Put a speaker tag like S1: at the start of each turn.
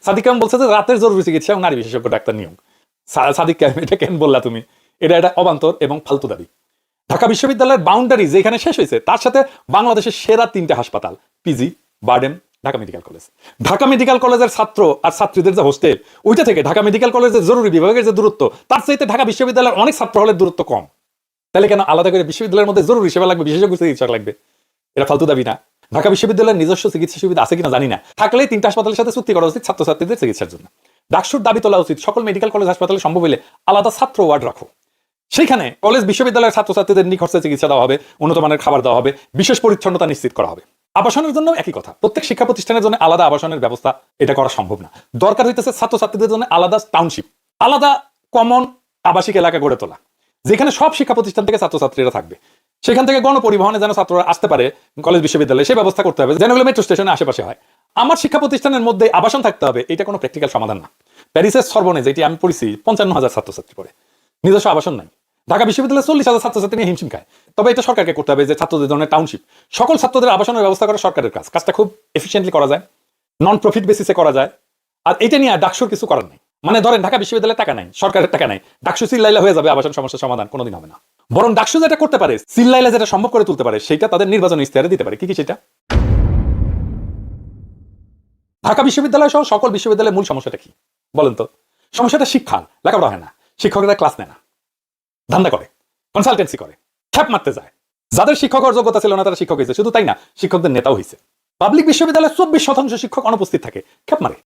S1: সাদিক কায়েম বলছে যে রাতের জরুরি চিকিৎসা এবং নারী বিশেষজ্ঞ ডাক্তার নিয়োগ। সাদিক কায়েম এটা কেন বললা তুমি? এটা অবান্তর এবং ফালতু দাবি। ঢাকা বিশ্ববিদ্যালয়ের বাউন্ডারি যেখানে শেষ হয়েছে তার সাথে বাংলাদেশের সেরা 3টে হাসপাতাল, PG, BIRDEM, Dhaka medical college. Dhaka medical কলেজের ছাত্র আর ছাত্রীদের যে হোস্টেল, ওইটা থেকে ঢাকা মেডিকেল কলেজের জরুরি বিভাগের যে দূরত্ব, তার চাইতে ঢাকা বিশ্ববিদ্যালয়ের অনেক ছাত্র হলের দূরত্ব কম। তাহলে কেন আলাদা করে বিশ্ববিদ্যালয়ের মধ্যে জরুরি সেবা লাগবে, বিশেষজ্ঞ চিকিৎসক লাগবে? এটা ফালতু দাবি না? ঢাকা বিশ্ববিদ্যালয়ের নিজস্ব চিকিৎসা সুবিধা আছে কিনা জানি না, থাকলেই 3টে হাসপাতালের সাথে চুক্তি করা উচিত ছাত্রছাত্রীদের চিকিৎসার জন্য। ডাকসুর দাবি তোলা উচিত সকল মেডিকেল কলেজ হাসপাতালে সম্ভব হলে আলাদা ছাত্র ওয়ার্ড রাখো। সেইখানে কলেজ বিশ্ববিদ্যালয়ের ছাত্রছাত্রীদের নিখরচে চিকিৎসা দেওয়া হবে, উন্নত মানের খাবার দেওয়া হবে, বিশেষ পরিচ্ছন্নতা নিশ্চিত করা হবে। আবাসনের জন্য একই কথা, প্রত্যেক শিক্ষা প্রতিষ্ঠানের জন্য আলাদা আবাসনের ব্যবস্থা এটা করা সম্ভব না। দরকার হইতেছে ছাত্রছাত্রীদের জন্য আলাদা টাউনশিপ, আলাদা কমন আবাসিক এলাকা গড়ে তোলা, যেখানে সব শিক্ষা প্রতিষ্ঠান থেকে ছাত্রছাত্রীরা থাকবে। সেখান থেকে গণপরিবহনে যেন ছাত্ররা আসতে পারে কলেজ বিশ্ববিদ্যালয়ে, সেই ব্যবস্থা করতে হবে যেন এগুলো মেট্রো স্টেশনের আশেপাশে হয়। আমার শিক্ষা প্রতিষ্ঠানের মধ্যে আবাসন থাকতে হবে, এটা কোনো প্র্যাকটিক্যাল সমাধান না। প্যারিসের সরবনে যেটি আমি পড়েছি 55,000 ছাত্রছাত্রী পড়ে, নিজস্ব আবাসন নাই। ঢাকা বিশ্ববিদ্যালয়ে 40,000 ছাত্রছাত্রী নিয়ে হিমশিম খায়। তবে এটা সরকারকে করতে হবে যে ছাত্রদের জন্য টাউনশিপ, সকল ছাত্রদের আবাসনের ব্যবস্থা করা সরকারের কাজ। কাজটা খুব এফিসিয়েন্টলি করা যায়, নন প্রফিট বেসিসে করা যায়। আর এটা নিয়ে ডাকসুর কিছু করার নেই। মানে ধরেন ঢাকা বিশ্ববিদ্যালয়ে টাকা নাই, সরকারের টাকা নাই, ডাকসু চিল্লাইলা হয়ে যাবে আবাসন সমস্যার সমাধান? কোনোদিন হবে না। বরং ডাকসু যেটা করতে পারে, চিল্লাইলা যেটা সম্ভব করে তুলতে পারে, সেটা তাদের নির্বাচন ইশতেহারে দিতে পারে। কি সেটা? ঢাকা বিশ্ববিদ্যালয় সহ সকল বিশ্ববিদ্যালয়ের মূল সমস্যাটা কি বলেন তো? সমস্যাটা শিক্ষা, লেখাপড়া হয় না, শিক্ষকরা ক্লাস নেয় না, ধান্দা করে, কনসালটেন্সি করে, খ্যাপ মারতে যায়। যাদের শিক্ষকের যোগ্যতা ছিল না তারা শিক্ষক হয়েছে, শুধু তাই না, শিক্ষকদের নেতাও হয়েছে। পাবলিক বিশ্ববিদ্যালয়ে 24% শিক্ষক অনুপস্থিত থাকে, খ্যাপ মারে।